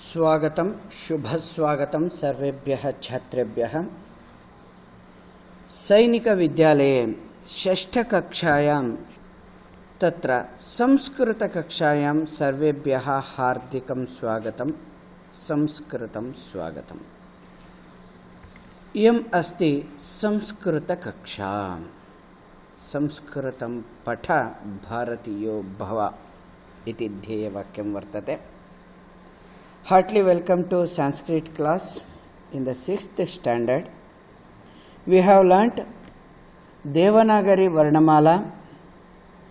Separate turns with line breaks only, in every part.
स्वागतं शुभस्वागतं सर्वेभ्यः छात्रेभ्यः। सैनिकविद्यालये षष्ठकक्षायां तत्र संस्कृतकक्षायां सर्वेभ्यः हार्दिकं स्वागतं। संस्कृतं स्वागतम्। इयम् अस्ति संस्कृतकक्षा। संस्कृतं पठ भारतीयो भव इति ध्येयवाक्यं वर्तते। Heartily welcome to Sanskrit class in the 6th standard. We have learnt Devanagari Varnamala.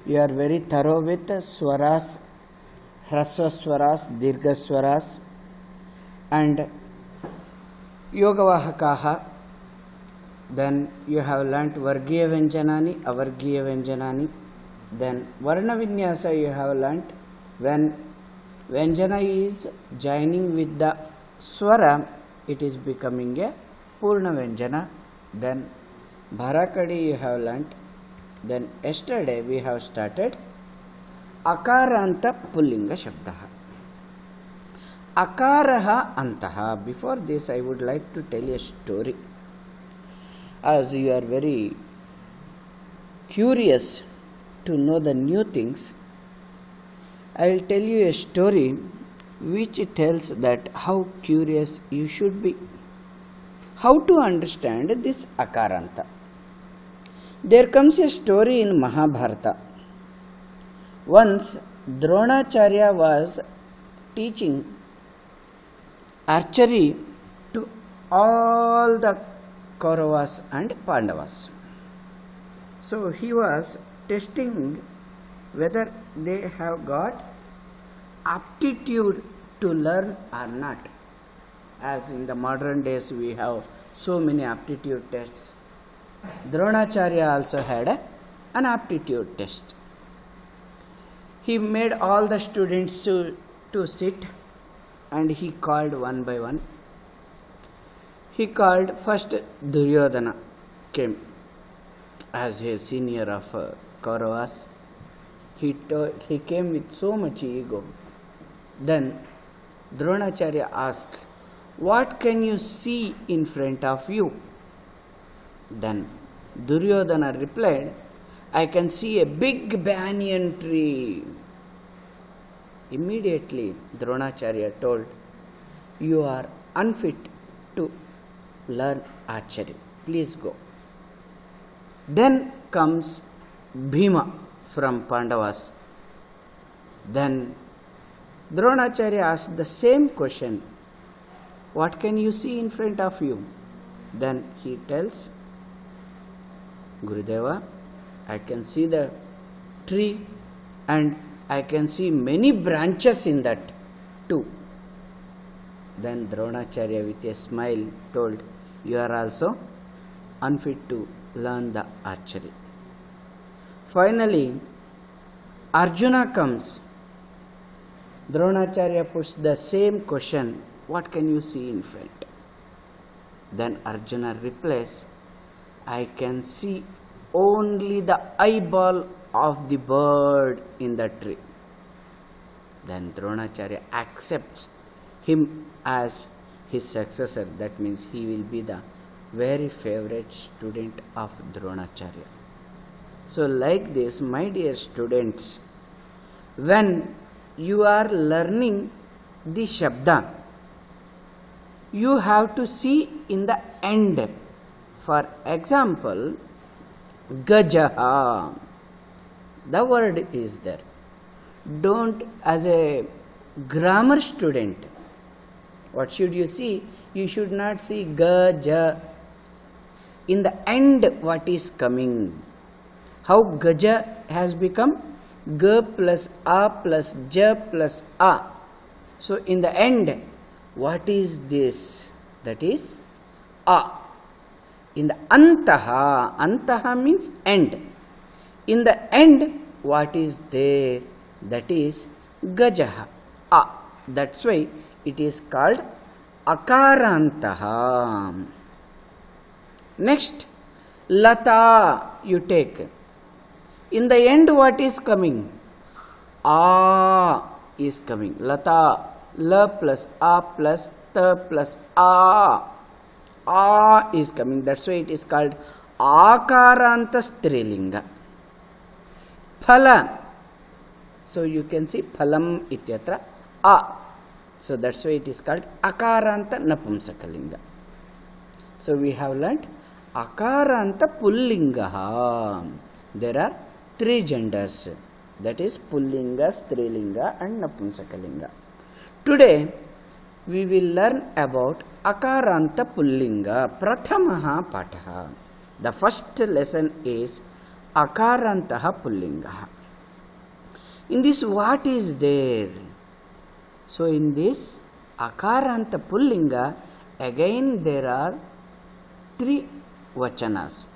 You are very thorough with swaras, hrasva swaras, dirgha swaras and Yogavahakaha. Then you have learnt Vargiya Vyanjanani, Avargiya Vyanjanani. Then Varna Vinyasa you have learnt when Vyanjana is joining with the swara, it is becoming a Purna Vyanjana. Then Bharakadi you have learnt. Then yesterday we have started Akaranta Pullinga Shabdaha. Akaraha Antaha. Before this I would like to tell you a story. As you are very curious to know the new things, I will tell you a story which tells that how curious you should be. How to understand this Akaranta. There comes a story in Mahabharata. Once Dronacharya was teaching archery to all the Kauravas and Pandavas. So he was testing whether they have got aptitude to learn or not. As in the modern days we have so many aptitude tests. Dronacharya also had an aptitude test. He made all the students to sit and he called one by one. He called first Duryodhana came as a senior of Kauravas. He came with so much ego. Then Dronacharya asked, "What can you see in front of you?" Then Duryodhana replied, "I can see a big banyan tree." Immediately Dronacharya told, "You are unfit to learn archery. Please go." Then comes Bhima from Pandavas. Then Dronacharya asked the same question, "What can you see in front of you?" Then he tells, "Gurudeva, I can see the tree and I can see many branches in that too." Then Dronacharya with a smile told, "You are also unfit to learn the archery." Finally, Arjuna comes. Dronacharya puts the same question, "What can you see in front?" Then Arjuna replies, "I can see only the eyeball of the bird in the tree." Then Dronacharya accepts him as his successor. That means he will be the very favorite student of Dronacharya. So like this, my dear students, when you are learning the Shabda, you have to see in the end. For example, Gajaha, the word is there. Don't, as a grammar student, what should you see? You should not see Gaja. In the end, what is coming? How Gaja has become Ga plus A plus Ja plus A. So in the end, what is this? That is A. In the Antaha, Antaha means end. In the end, what is there? That is Gajaha, A. That's why it is called Akarantaha. Next, Lata you take. In the end, what is coming? A is coming. Lata, la plus a plus ta plus a. A is coming. That's why it is called Akaranta Strilinga. Phala. So you can see phalam ityatra a. So that's why it is called Akaranta Napumsakalinga. So we have learnt Akaranta Pullinga. There are 3 genders. That is Pullinga, Strilinga and Napumsakalinga. Today we will learn about Akaranta Pullinga Prathamaha Pataha. The first lesson is Akarantaha Pullinga. In this, what is there? So in this Akaranta Pullinga, again there are 3 vachanas.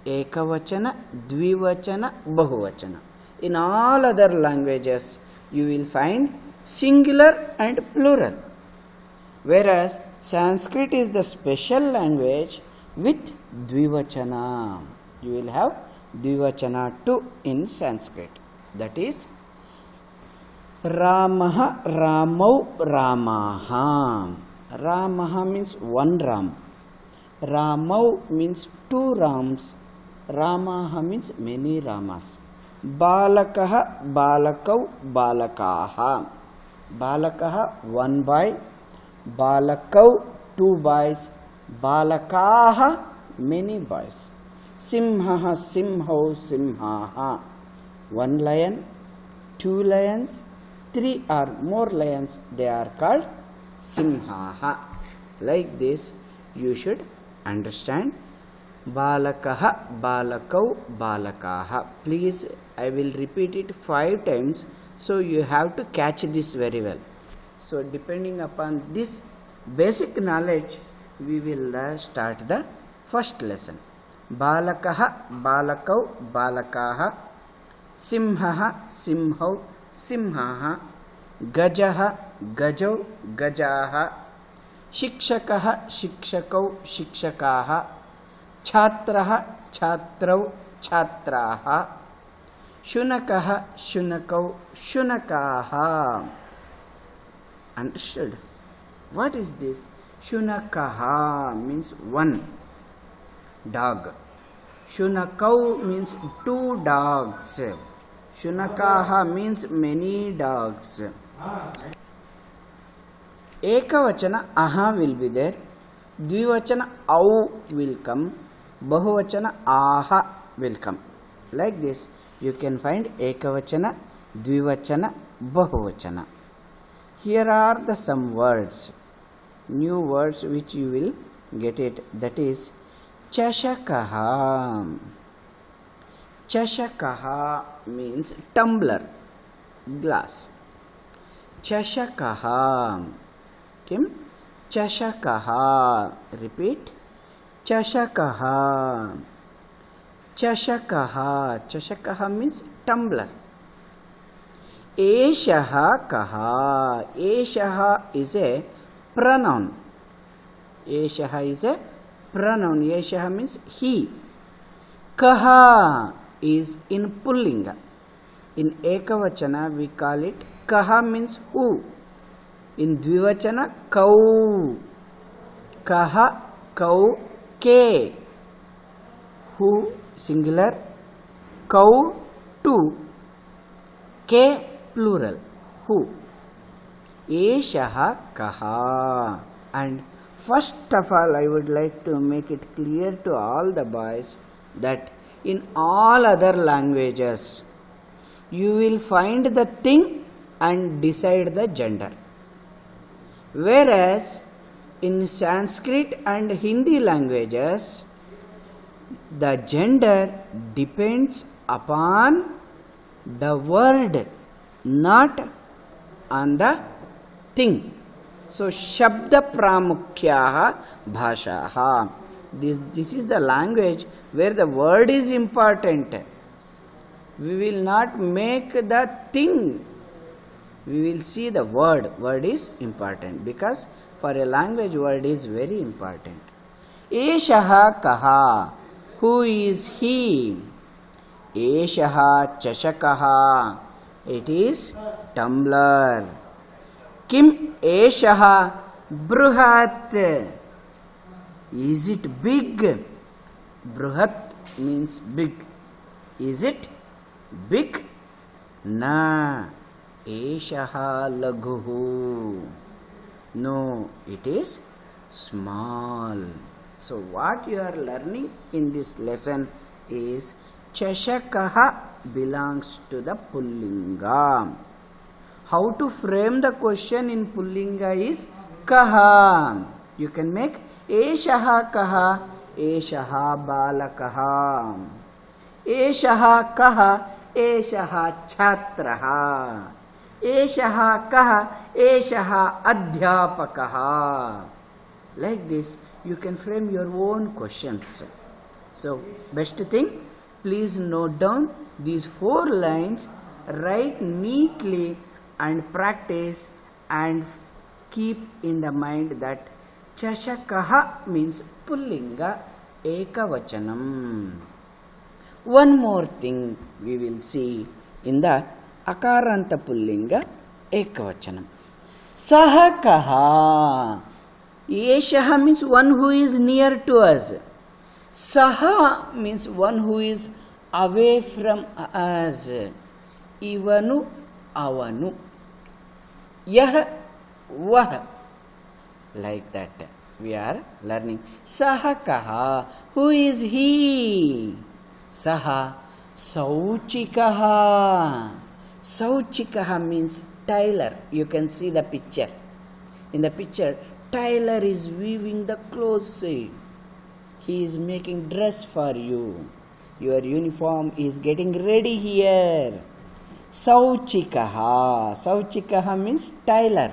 Ekavachana, Dvivachana, Bahuvachana. In all other languages, you will find singular and plural. Whereas Sanskrit is the special language with Dvivachana. You will have Dvivachana too in Sanskrit. That is Ramaha, Ramau, Ramaha. Ramaha means one Ram. Ramau means 2 Rams. Ramaha means many Ramas. Balakaha, Balakau, Balakaha. Balakaha, 1 boy. Balakau, 2 boys. Balakaha, many boys. Simhaha, Simhau, Simhaha. 1 lion, 2 lions, 3 or more lions, they are called Simhaha. Like this, you should understand. Balakaha, Balakau, Balakaha. Please, I will repeat it 5 times, so you have to catch this very well. So, depending upon this basic knowledge, we will start the first lesson. Balakaha, Balakau, Balakaha. Simhaha, Simhau, Simhaha. Gajaha, Gajau, Gajaha. Shikshakaha, Shikshakau, Shikshakaha. Chhatraha, Chhatrau, Chhatraha. Shunakaha, Shunakau, Shunakaha. Understood? What is this? Shunakaha means 1 dog. Shunakau means 2 dogs. Shunakaha means many dogs. Ekavachana aha will be there. Dvivachana au will come. Bahuvachana aha will come. Like this, you can find Ekavachana, Dvivachana, Bahuvachana. Here are the some words, new words which you will get it. That is Chashakaha. Chashakaha means tumbler, glass. Chashakaha. Kim? Chashakaha. Repeat. Chashakaha. Chashakaha. Chashakaha means tumbler. Eshaha kaha. Eshaha is a pronoun. Eshaha is a pronoun. Eshaha means he. Kaha is in Pullinga. In Ekavachana we call it kaha means who. In Dvivachana kau. Kaha, kau, ke. Who singular. Kau 2. Ke plural. Who. Eshaha kaha. And first of all, I would like to make it clear to all the boys that in all other languages, you will find the thing and decide the gender. Whereas in Sanskrit and Hindi languages, the gender depends upon the word, not on the thing. So, Shabda Pramukhyaha Bhashaha. This is the language where the word is important. We will not make the thing. We will see the word. Word is important because for a language, word is very important. Eshaha kaha. Who is he? Eshaha chashakaha. It is tumbler. Kim eshaha bruhat? Is it big? Bruhat means big. Is it big? Na. Eshaha laghuhu. No, it is small. So what you are learning in this lesson is Chashakaha belongs to the Pullinga. How to frame the question in Pullinga is Kaha. You can make Eshaha Kaha, Eshaha Balakaha, Eshaha Kaha, Eshaha Chhatraha, Eshaha Kaha, Eshaha Adhyapakaha. Like this, you can frame your own questions. So, best thing, please note down these 4 lines, write neatly and practice, and keep in the mind that Chashakaha means Pullinga Ekavachanam. One more thing we will see in the Akaranta Pullinga Ekavachanam. Sahakaha. Eshaha means one who is near to us. Saha means one who is away from us. Ivanu, avanu. Yah, vah. Like that we are learning. Sahakaha. Who is he? Saha Sauchikaha. Sauchikaha means tailor. You can see the picture. In the picture, tailor is weaving the clothes. He is making dress for you. Your uniform is getting ready here. Sauchikaha. Sauchikaha means tailor.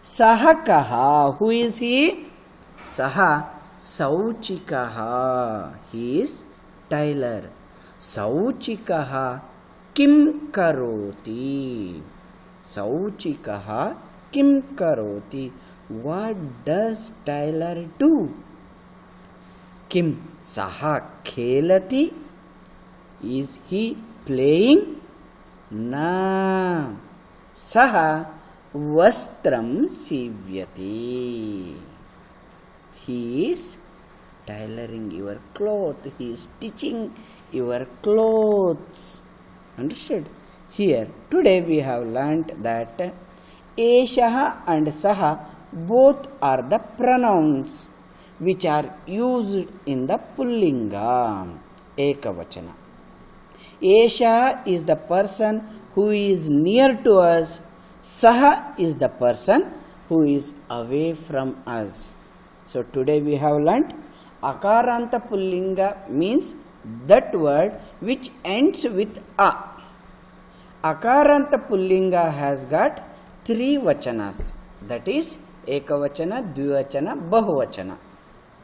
Sahakaha. Who is he? Saha Sauchikaha. He is tailor. Sauchikaha kim karoti. Sauchikaha kim karoti. What does tailor do? Kim saha khelati. Is he playing? Na. Saha vastram sivyati. He is tailoring your cloth. He is stitching your clothes. Understood? Here, today we have learnt that Eshaha and Saha both are the pronouns which are used in the Pullinga Ekavachana. Esha is the person who is near to us. Saha is the person who is away from us. So today we have learnt Akaranta Pullinga means that word which ends with a. Akaranta Pullinga has got 3 vachanas, that is Ekavachana, Dvivachana, Bahuvachana.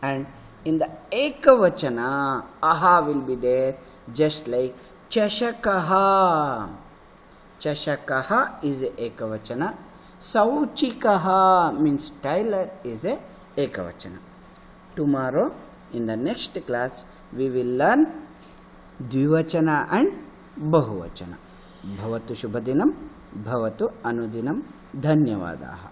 And in the Ekavachana, aha will be there, just like Chashakaha. Chashakaha is a Ekavachana. Sauchikaha means tailor is a Ekavachana. Tomorrow in the next class we will learn Dvivachana and Bahuvachana. Bhavatu Shubhadinam, Bhavatu Anudinam. Dhanyavadaha.